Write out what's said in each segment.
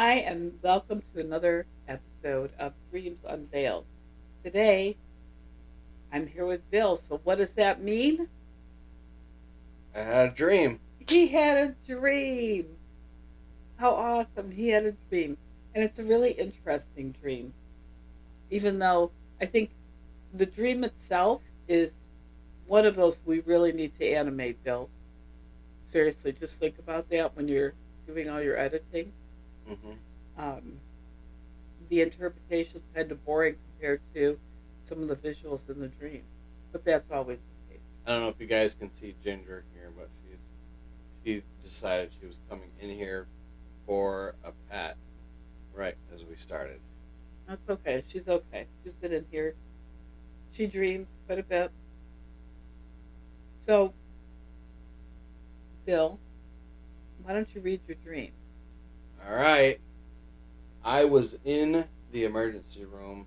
Hi, and welcome to another episode of Dreams Unveiled. Today, I'm here with Bill. So, what does that mean? I had a dream. He had a dream. How awesome! He had a dream. And it's a really interesting dream, even though I think the dream itself is one of those we really need to animate, Bill. Seriously, just think about that when you're doing all your editing. hmm Um, the interpretation's kind of boring compared to some of the visuals in the dream. But that's always the case. I don't know if you guys can see Ginger here, but she decided she was coming in here for a pet right as we started. That's okay. She's okay. She's been in here. She dreams quite a bit. So, Bill, why don't you read your dream? All right. I was in the emergency room,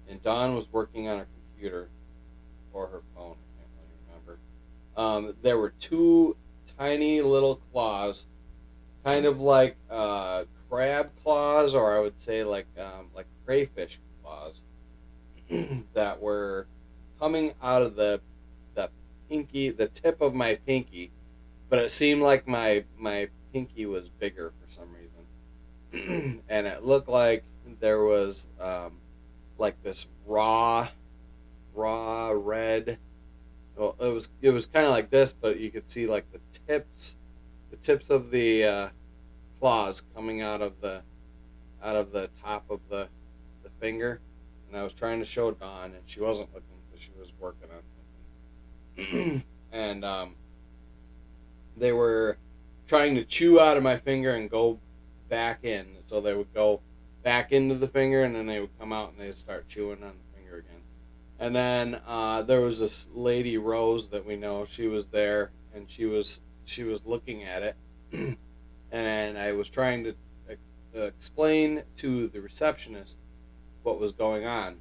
and Dawn was working on her computer or her phone. I can't really remember. There were two tiny little claws, kind of like crab claws, or I would say like crayfish claws, that were coming out of the pinky, the tip of my pinky, but it seemed like my pinky was bigger for some reason, and it looked like there was like this raw red. Well, it was kind of like this, but you could see like the tips of the claws coming out of the top of the finger, and I was trying to show Dawn, and she wasn't looking because she was working on something, and they were trying to chew out of my finger and go back in. So they would go back into the finger, and then they would come out and they'd start chewing on the finger again. And then there was this lady Rose that we know. She was there, and she was looking at it, and I was trying to explain to the receptionist what was going on.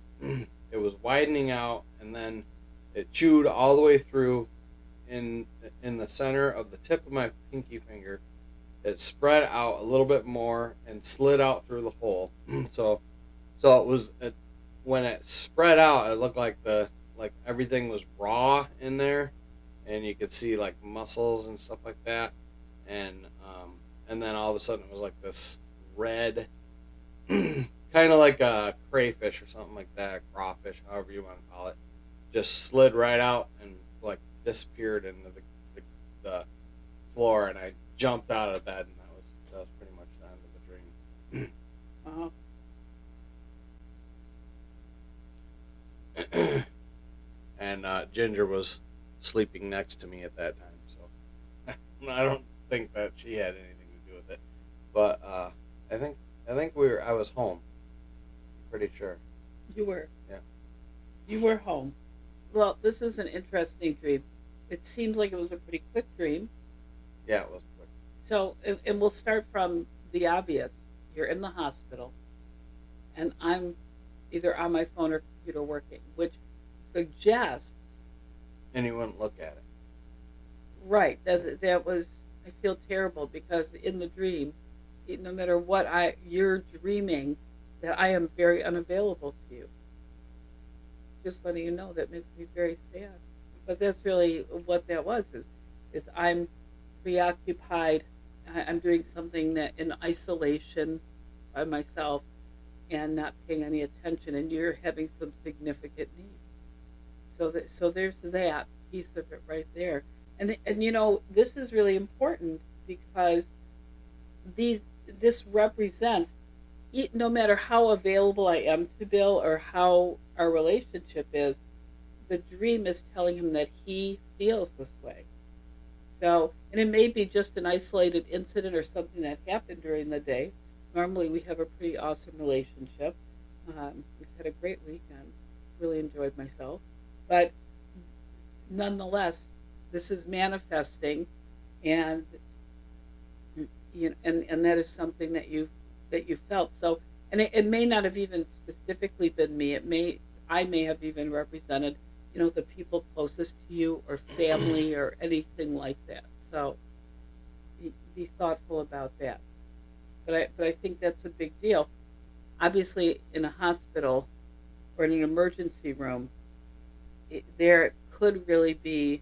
It was widening out, and then it chewed all the way through in the center of the tip of my pinky finger. It spread out a little bit more and slid out through the hole. So when it spread out, it looked like everything was raw in there, and you could see like muscles and stuff like that, and and then all of a sudden it was like this red, kind of like a crayfish or something like that, crawfish, however you want to call it, just slid right out and like disappeared into the floor, and I jumped out of the bed, and that was pretty much the end Uh, of the dream. And Ginger was sleeping next to me at that time, so I don't think that she had anything to do with it. But I think I was home. I'm pretty sure. you were. Yeah. You were home. Well, this is an interesting dream. It seems like it was a pretty quick dream. Yeah, it was quick. So, and we'll start from the obvious. You're in the hospital, and I'm either on my phone or computer working, which suggests, And he wouldn't look at it. right, that was, I feel terrible because in the dream, no matter what you're dreaming, that I am very unavailable to you. Just letting you know that makes me very sad. But that's really what that was, is I'm preoccupied. I'm doing something that in isolation by myself and not paying any attention, and you're having some significant needs. So there's that piece of it right there, and this is really important because these this represents, no matter how available I am to Bill or how our relationship is, the dream is telling him that he feels this way. So, and it may be just an isolated incident or something that happened during the day. Normally, we have a pretty awesome relationship. We've had a great weekend. Really enjoyed myself. But nonetheless, this is manifesting, and and that is something that you felt. So, and it may not have even specifically been me. I may have even represented, the people closest to you or family or anything like that. So be thoughtful about that. But I think that's a big deal. Obviously, in a hospital or in an emergency room, there could really be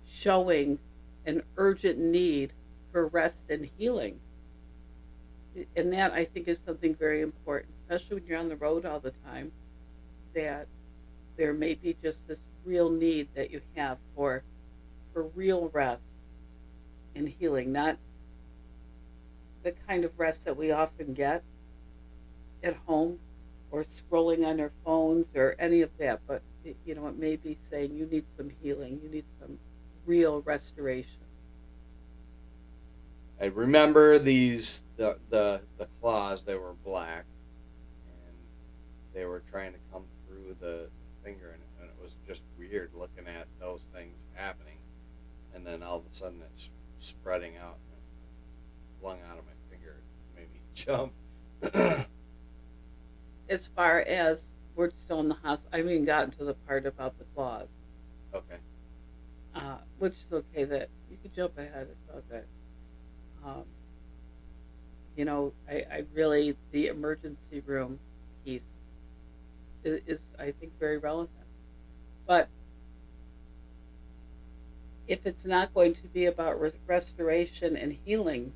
showing an urgent need for rest and healing. And that I think is something very important, especially when you're on the road all the time, that there may be just this real need that you have for real rest and healing, not the kind of rest that we often get at home or scrolling on our phones or any of that, but it may be saying you need some healing, you need some real restoration. I remember the claws. They were black, and they were trying to come through the finger, and it was just weird looking at those things happening. And then all of a sudden, it's spreading out and flung out of my finger. It made me jump. As far as we're still in the hospital, I haven't even gotten to the part about the claws, Okay. which is okay. That you can jump ahead. It's all good. Um, I really the emergency room piece is I think very relevant. But if it's not going to be about restoration and healing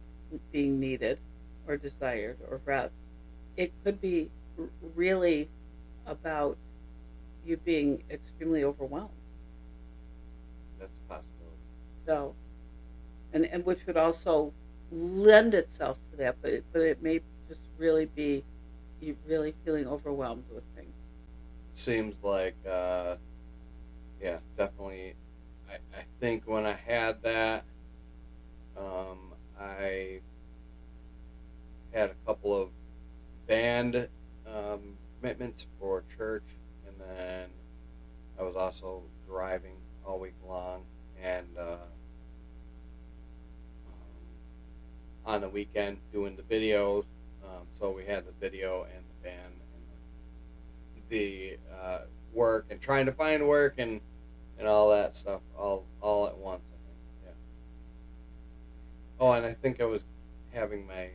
being needed or desired or rest, it could be really about you being extremely overwhelmed. That's a possibility. So, and which would also lend itself to that, but it may just really be you really feeling overwhelmed with things. Seems like, yeah, definitely. I think when I had that, I had a couple of band commitments for church, and then I was also driving all week long, and on the weekend doing the videos. So we had the video and the band and the work and trying to find work and all that stuff all at once. I think, yeah. Oh, and I think I was having my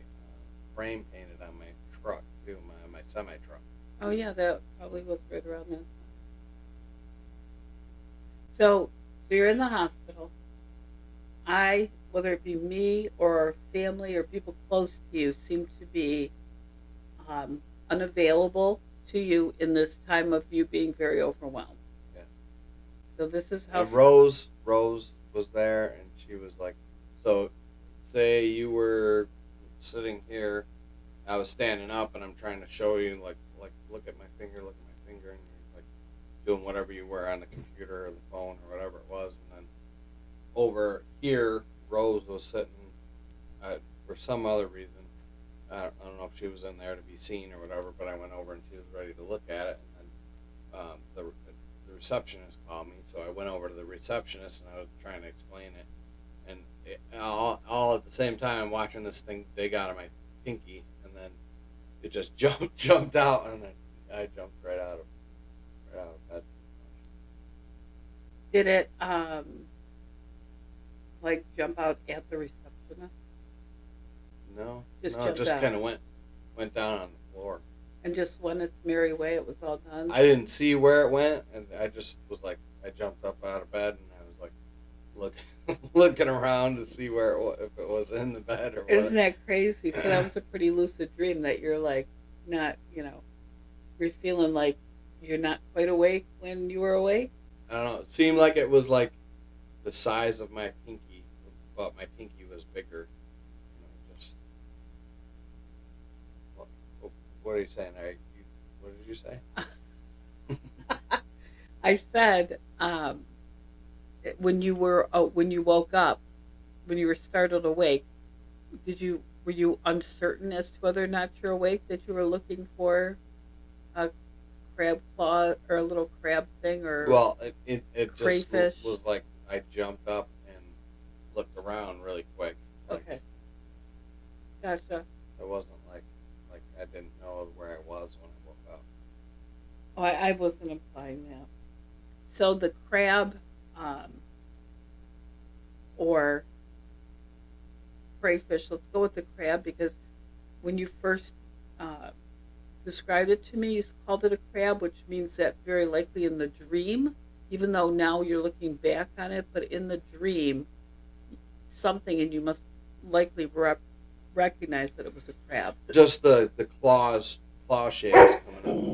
frame painted on my truck too, my semi truck. Oh yeah, that probably was right around then. So you're in the hospital. Whether it be me or family or people close to you, seem to be unavailable to you in this time of you being very overwhelmed. Yeah. So this is how. And Rose was there, and she was like, so say you were sitting here, I was standing up, and I'm trying to show you, like look at my finger, and you're like doing whatever you were on the computer or the phone or whatever it was, and then over here, Rose was sitting for some other reason. I don't know if she was in there to be seen or whatever, but I went over and she was ready to look at it, and then the receptionist called me, so I went over to the receptionist and I was trying to explain it, and all at the same time I'm watching this thing dig out of my pinky, and then it just jumped out, and I jumped right out of bed. Did it like jump out at the receptionist? No, Just no, it jumped just out. kind of went down on the floor. And just went its merry way, it was all done. I didn't see where it went, and I just was like, I jumped up out of bed, and I was like, looking around to see where if it was in the bed or what. Isn't that crazy? So that was a pretty lucid dream that you're like not, you're feeling like you're not quite awake when you were awake. I don't know. It seemed like it was like the size of my pinky, but my pinky was bigger. Just what are you saying? What did you say? I said when you woke up, when you were startled awake, were you uncertain as to whether or not you're awake? That you were looking for a crab claw or a little crab thing or Well, it just crayfish? was like I jumped up and looked around really quick. Like, Okay, gotcha. it wasn't like I didn't know where I was when I woke up. Oh, I wasn't implying that. So the crab or crayfish. Let's go with the crab because when you first uh, described it to me, you called it a crab, which means that very likely in the dream, even though now you're looking back on it, but in the dream, something, and you must likely recognize that it was a crab. Just the claw shapes coming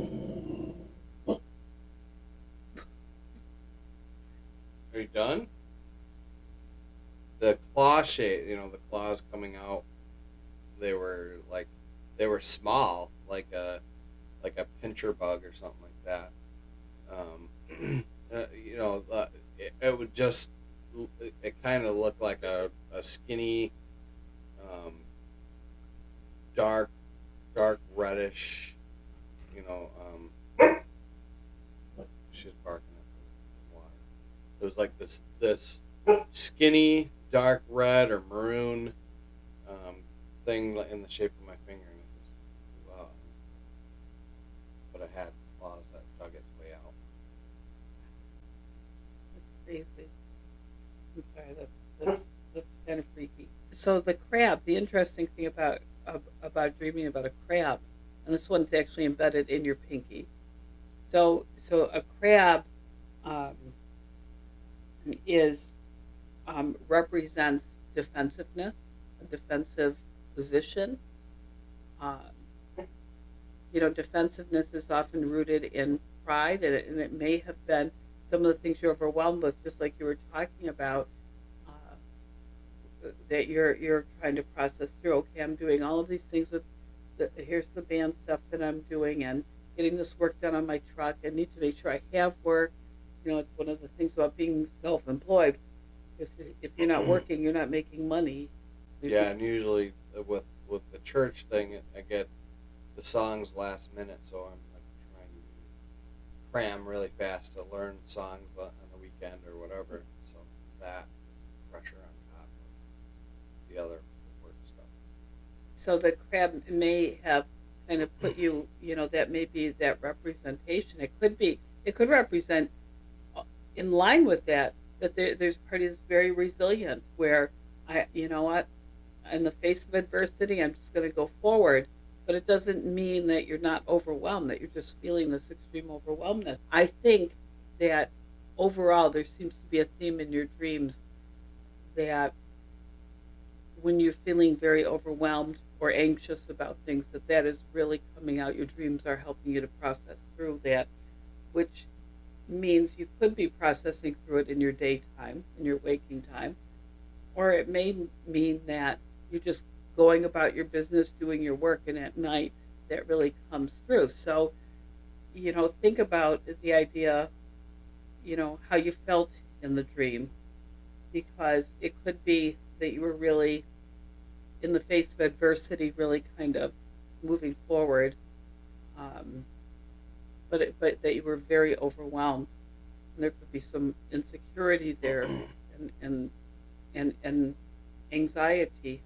up. Are you done? The claw shape, the claws coming out. They were small, like a pincher bug or something like that. It would just it kind of looked like a skinny, um, dark reddish. You know, she's barking at the water. It was like this skinny dark red or maroon thing in the shape of my finger, and it just flew out. But it had claws that dug its way out. That's crazy. I'm sorry, that's kind of freaky. So the crab, the interesting thing about dreaming about a crab, and this one's actually embedded in your pinky. So a crab um, is represents defensiveness, a defensive position. Um, defensiveness is often rooted in pride, and it may have been some of the things you're overwhelmed with, just like you were talking about, that you're trying to process through. Okay, I'm doing all of these things with here's the band stuff that I'm doing, and getting this work done on my truck. I need to make sure I have work. It's one of the things about being self-employed. If you're not working, you're not making money. Yeah, and usually with the church thing, I get the songs last minute, so I'm like trying to cram really fast to learn songs on the weekend or whatever. So that pressure on top of the other work stuff. So the crab may have kind of put you, that may be that representation. It could represent in line with that there's part that's very resilient, where you know what, in the face of adversity, I'm just going to go forward. But it doesn't mean that you're not overwhelmed, that you're just feeling this extreme overwhelmness. I think that overall there seems to be a theme in your dreams that when you're feeling very overwhelmed or anxious about things, that is really coming out. Your dreams are helping you to process through that, which means you could be processing through it in your daytime, in your waking time, or it may mean that you're just going about your business, doing your work, and at night that really comes through. So, think about the idea, how you felt in the dream, because it could be that you were really, in the face of adversity, really kind of moving forward, but that you were very overwhelmed, and there could be some insecurity there, and anxiety.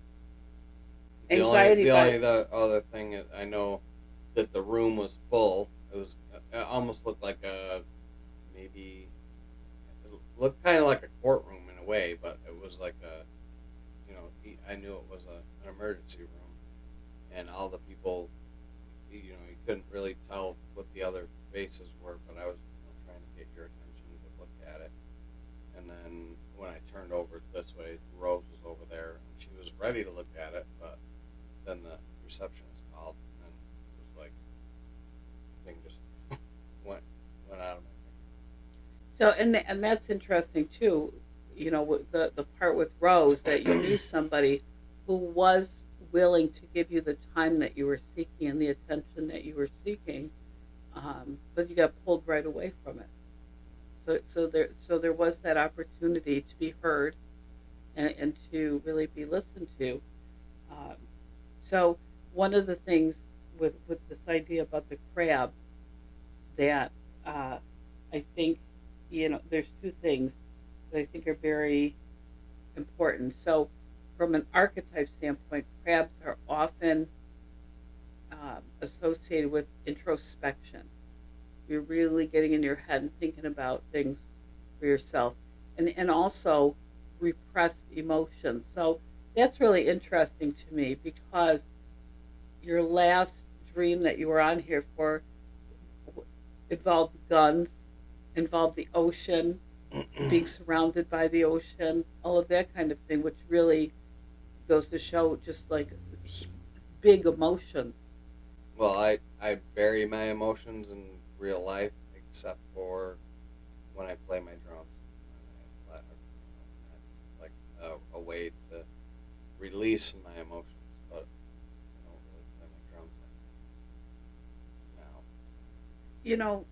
The other thing is, I know that the room was full. It almost looked like maybe it looked kind of like a courtroom in a way, but it was like I knew it was an emergency room, and all the people, you couldn't really tell what the other faces were, but I was trying to get your attention to look at it. And then when I turned over this way, Rose was over there, and she was ready to look at it, but then the receptionist called, and it was like the thing just went out of my finger. So, and that's interesting too. The part with Rose, that you knew somebody who was willing to give you the time that you were seeking and the attention that you were seeking, but you got pulled right away from it. So there was that opportunity to be heard, and to really be listened to. So one of the things with this idea about the crab, that I think, there's two things that I think are very important. So from an archetype standpoint, crabs are often associated with introspection. You're really getting in your head and thinking about things for yourself, and also repressed emotions. So that's really interesting to me, because your last dream that you were on here for involved guns, involved the ocean, being surrounded by the ocean, all of that kind of thing, which really goes to show just like big emotions. Well, I bury my emotions in real life, except for when I play my drums. When I let everything out. That's like a way to release my emotions, but I don't really play my drums now. You know,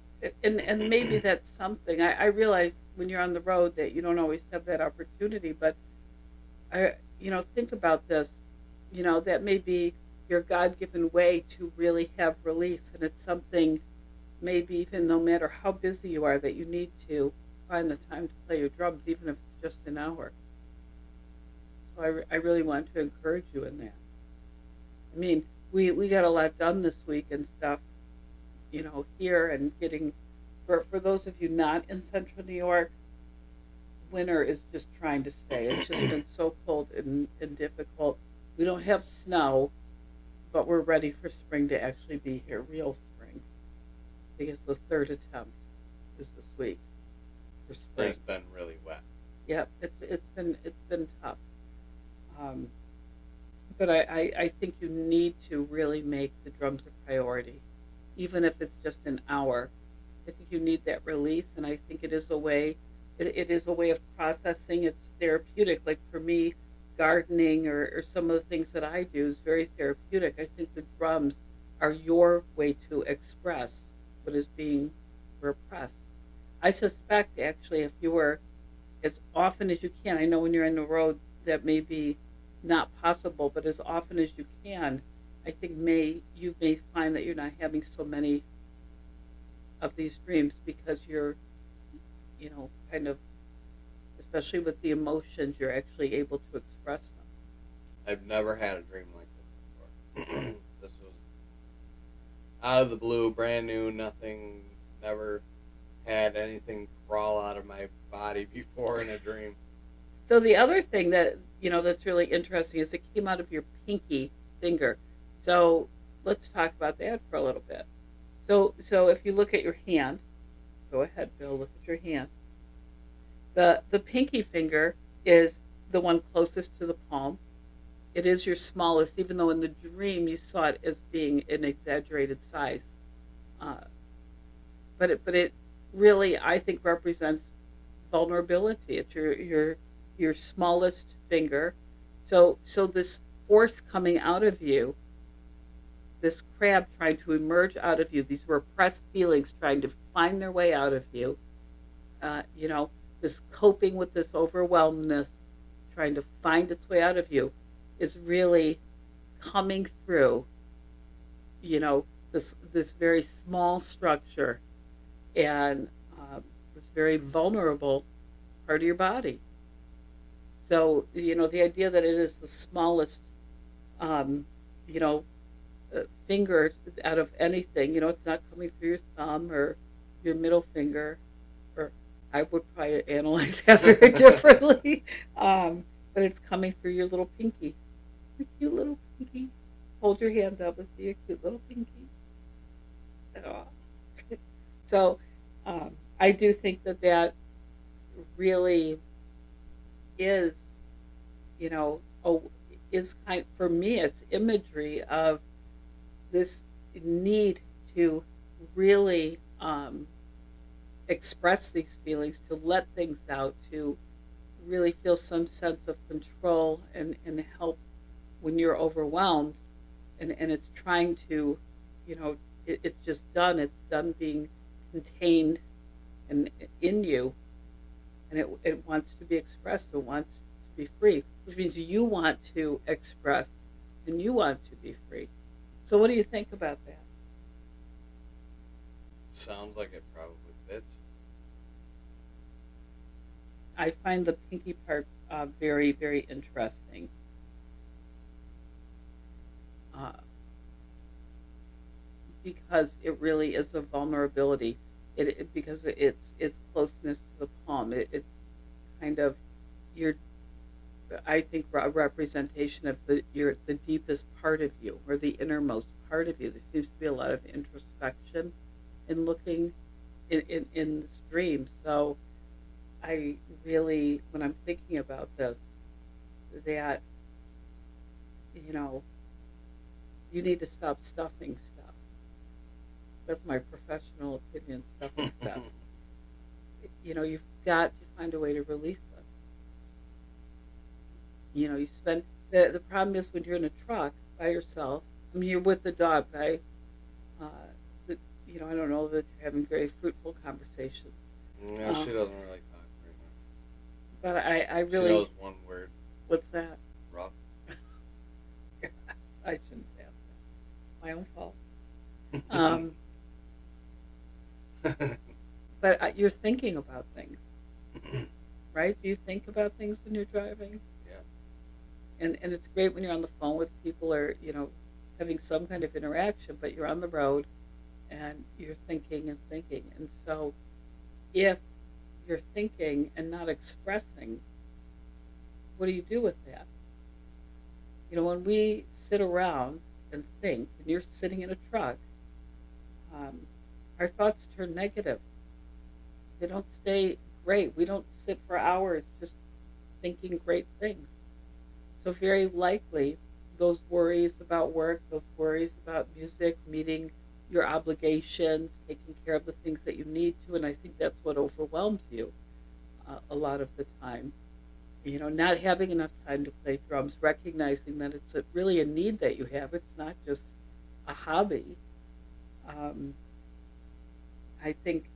and maybe that's something. I realize when you're on the road that you don't always have that opportunity, but think about this. That may be your God-given way to really have release, and it's something maybe even no matter how busy you are that you need to find the time to play your drums, even if it's just an hour. So I really want to encourage you in that. I mean, we got a lot done this week and stuff, here and getting, for those of you not in central New York, winter is just trying to stay. It's just been so cold and difficult. We don't have snow, but we're ready for spring to actually be here, real spring. I think it's the third attempt is this week for spring. It's been really wet. Yep, it's been tough. Um, but I think you need to really make the drums a priority, even if it's just an hour. I think you need that release, and I think it is a way. It is a way of processing. It's therapeutic. Like for me, gardening or some of the things that I do is very therapeutic. I think the drums are your way to express what is being repressed. I suspect actually if you were as often as you can, I know when you're in the road that may be not possible, but as often as you can, I think you may find that you're not having so many of these dreams because you're, kind of, especially with the emotions, you're actually able to express them. I've never had a dream like this before. This was out of the blue, brand new, nothing, never had anything crawl out of my body before in a dream. So the other thing that that's really interesting is it came out of your pinky finger. So let's talk about that for a little bit. So if you look at your hand, go ahead, Bill. Look at your hand. The pinky finger is the one closest to the palm. It is your smallest, even though in the dream you saw it as being an exaggerated size. But it really, I think, represents vulnerability. It's your smallest finger. So this force coming out of you, this crab trying to emerge out of you, these repressed feelings trying to find their way out of you, this coping with this overwhelmness, trying to find its way out of you, is really coming through, this very small structure and this very vulnerable part of your body. So, the idea that it is the smallest, you know, finger out of anything, it's not coming through your thumb or your middle finger, or I would probably analyze that very differently. But it's coming through your little pinky, your cute little pinky. Hold your hand up and see your cute little pinky. Oh. So, I do think that really is, is kind for me. It's imagery of this need to really express these feelings, to let things out, to really feel some sense of control and help when you're overwhelmed. And it's trying to, it's just done. It's done being contained and in you, and it wants to be expressed. It wants to be free, which means you want to express and you want to be free. So what do you think about that? Sounds like it probably fits. I find the pinky part very, very interesting. Because it really is a vulnerability. Because it's closeness to the palm. It's kind of you're I think a representation of the deepest part of you or the innermost part of you. There seems to be a lot of introspection in looking in this dream. So I really, when I'm thinking about this, that you know you need to stop stuffing stuff. That's my professional opinion. Stuffing stuff. You've got to find a way to release this. You spend the problem is when you're in a truck by yourself. I mean, you're with the dog, right? Uh, the, I don't know that you're having very fruitful conversations. No, she doesn't really talk very much. But I She really. knows one word. What's that? Rough. I shouldn't ask that. My own fault. Um, but you're thinking about things, right? Do you think about things when you're driving? Yeah. And it's great when you're on the phone with people or having some kind of interaction, but you're on the road and you're thinking and thinking. And so if you're thinking and not expressing, what do you do with that? When we sit around and think, and you're sitting in a truck, our thoughts turn negative. They don't stay great. We don't sit for hours just thinking great things. So very likely, those worries about work, those worries about music, meeting your obligations, taking care of the things that you need to, and I think that's what overwhelms you a lot of the time. Not having enough time to play drums, recognizing that it's really a need that you have. It's not just a hobby. Um, I think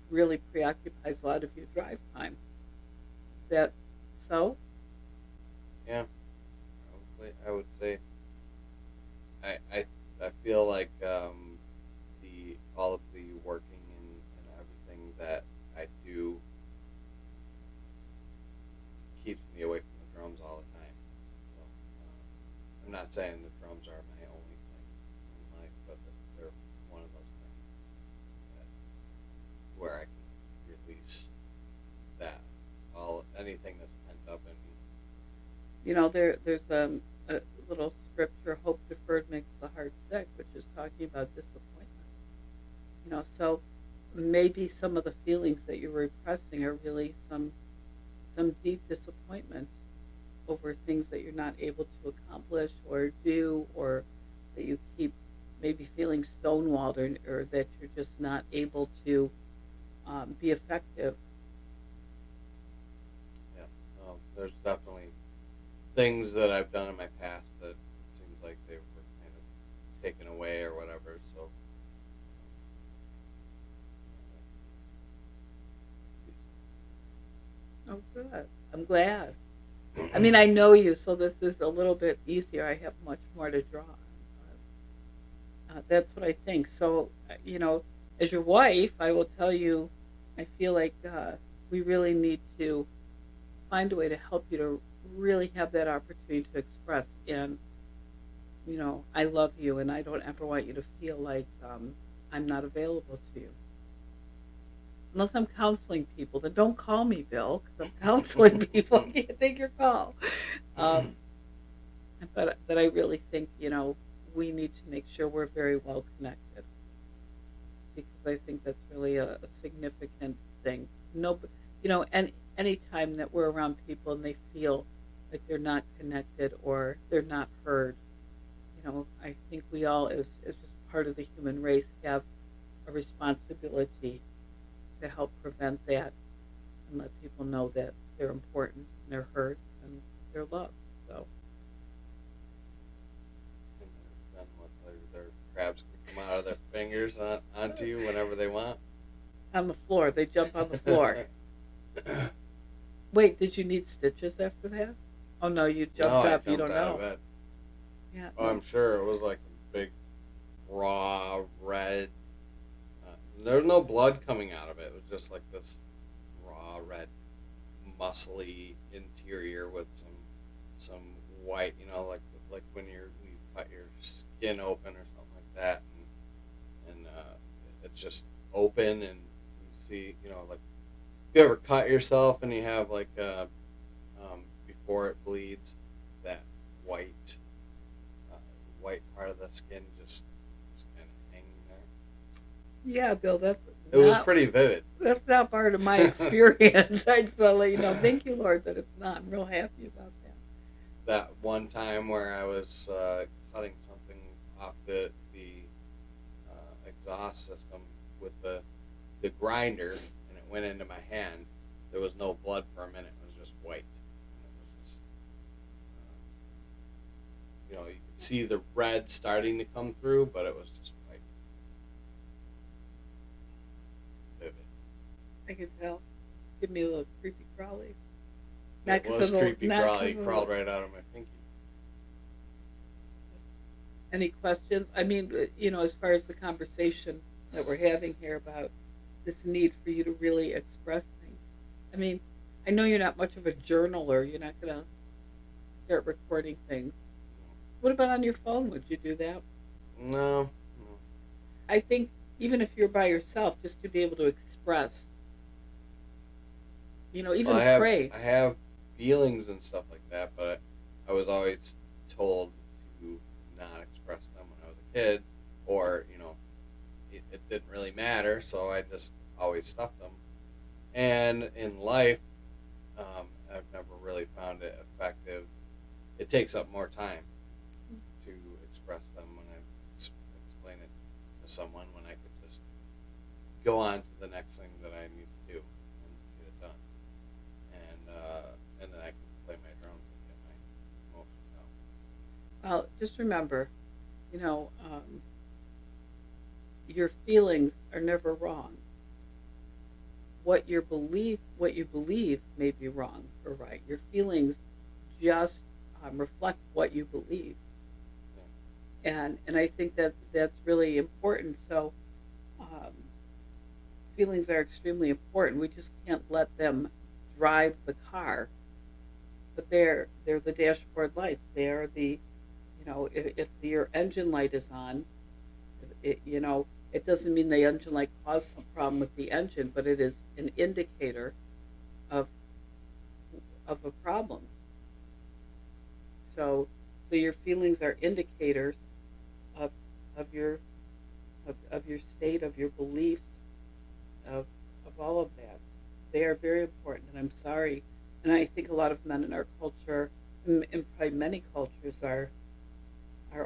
really preoccupies a lot of your drive time. Is that so? Yeah. Probably, I would say. I feel like the all of the working and everything that I do keeps me away from the drums all the time. So, I'm not saying the drums are my only thing in life, but they're one of those things that, where I can release that anything that's pent up in me. There's a little scripture, hope deferred makes the heart sick, which is talking about disappointment. So maybe some of the feelings that you're repressing are really some deep disappointment over things that you're not able to accomplish or do, or that you keep maybe feeling stonewalled, or that you're just not able to be effective. Yeah, there's definitely things that I've done in my past that it seems like they were kind of taken away or whatever. So, Oh, good. I'm glad. I mean, I know you, so this is a little bit easier. I have much more to draw on. That's what I think. So, as your wife, I will tell you, I feel like we really need to find a way to help you to really have that opportunity to express. And, I love you, and I don't ever want you to feel like I'm not available to you. Unless I'm counseling people, then don't call me, Bill, because I'm counseling people. I can't take your call. Um, but I really think we need to make sure we're very well connected, because I think that's really a significant thing. No, and any time that we're around people and they feel like they're not connected or they're not heard, I think we all, as just part of the human race, have a responsibility to help prevent that and let people know that they're important and they're heard and they're loved. So, and then what? Their crabs can come out of their fingers onto you whenever they want. on the floor, they jump on the floor. Wait, did you need stitches after that? Oh no, you No, jumped I up. You jumped don't out of know. bed. Yeah. Oh, I'm sure it was like a big, raw red. There was no blood coming out of it. It was just like this raw red, muscly interior with some white. Like when you cut your skin open or something like that, and it's just open, and you see, like if you ever cut yourself and you have like before it bleeds, that white white part of the skin just kind of hanging there. Yeah, Bill, It was not pretty vivid. that's not part of my experience. I just want to let you know. Thank you, Lord, that it's not. I'm real happy about that. That one time where I was cutting something off the exhaust system with the grinder, and it went into my hand. There was no blood for a minute. It was just white. And it was just, you could see the red starting to come through, but it was just white. Vivid. I can tell. Give me a little creepy crawly. It was creepy crawly. It crawled right out of my pinky. Any questions? I mean, as far as the conversation that we're having here about this need for you to really express things. I mean, I know you're not much of a journaler. You're not going to start recording things. What about on your phone? Would you do that? No. I think even if you're by yourself, just to be able to express, even pray. I have feelings and stuff like that, but I was always told to not express them when I was a kid, or it didn't really matter, so I just always stuffed them. And in life, I've never really found it effective. It takes up more time to express them when I explain it to someone, when I could just go on to the next thing that I need to do and get it done. And then I can play my drums and get my emotions out. Well, just remember, your feelings are never wrong. What you believe may be wrong or right. Your feelings just reflect what you believe, and I think that's really important. So, feelings are extremely important. We just can't let them drive the car. But they're the dashboard lights. They are the, if your engine light is on, it doesn't mean the engine light caused some problem with the engine, but it is an indicator of a problem. So your feelings are indicators of your state, of your beliefs, of all of that. They are very important, and I'm sorry. And I think a lot of men in our culture, and probably many cultures, are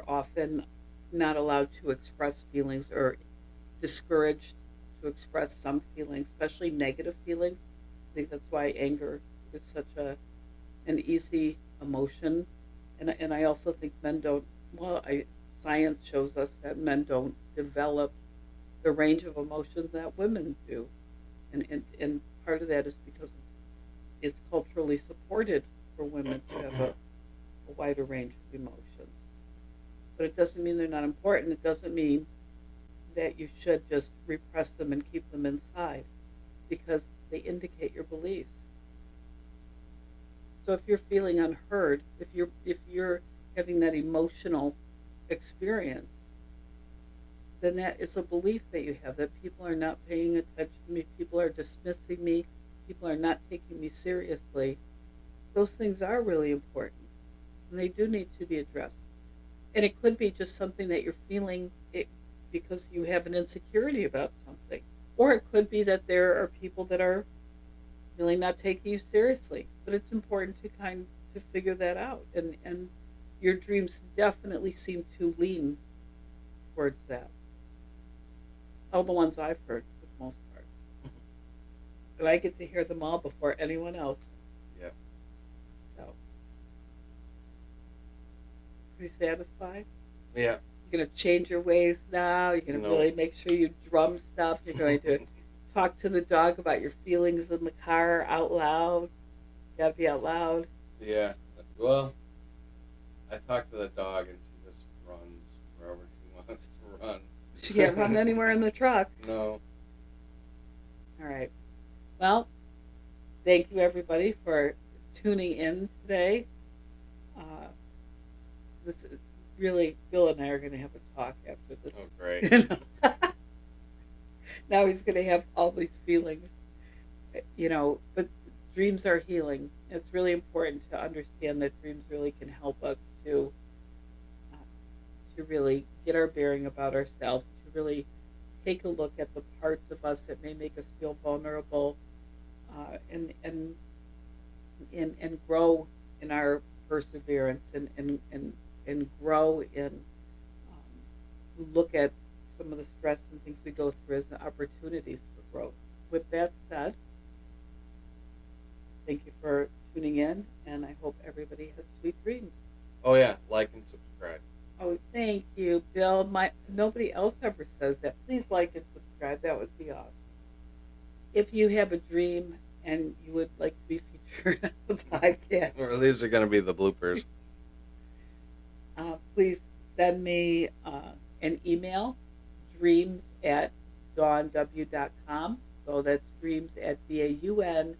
often not allowed to express feelings, or discouraged to express some feelings, especially negative feelings. I think that's why anger is such an easy emotion. And I also think men don't, science shows us that men don't develop the range of emotions that women do. And part of that is because it's culturally supported for women to have a wider range of emotions. But it doesn't mean they're not important. It doesn't mean that you should just repress them and keep them inside, because they indicate your beliefs. So if you're feeling unheard, if you're having that emotional experience, then that is a belief that you have, that people are not paying attention to me, people are dismissing me, people are not taking me seriously. Those things are really important, and they do need to be addressed. And it could be just something that you're feeling because you have an insecurity about something. Or it could be that there are people that are really not taking you seriously. But it's important to figure that out. And your dreams definitely seem to lean towards that. All the ones I've heard, for the most part. But I get to hear them all before anyone else. Yeah. So, pretty satisfied? Yeah. You're going to change your ways now. You're going to really make sure you drum stuff. You're going to talk to the dog about your feelings in the car out loud. Got to be out loud. Yeah. Well, I talk to the dog, and she just runs wherever she wants to run. She can't run anywhere in the truck. No. All right. Well, thank you, everybody, for tuning in today. This is really, Bill and I are going to have a talk after this. Oh, great. Now he's going to have all these feelings, but dreams are healing. It's really important to understand that dreams really can help us uh, to really get our bearing about ourselves, to really take a look at the parts of us that may make us feel vulnerable, and grow in our perseverance, and grow in look at some of the stress and things we go through as opportunities for growth. With that said, thank you for tuning in, and I hope everybody has sweet dreams. Oh yeah, like and subscribe. Oh, thank you, Bill. Nobody else ever says that. Please like and subscribe. That would be awesome. If you have a dream and you would like to be featured on the podcast, Or these are going to be the bloopers. please send me an email, dreams at dawnw.com. So that's dreams at daunw.com.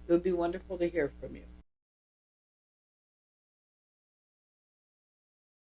It would be wonderful to hear from you.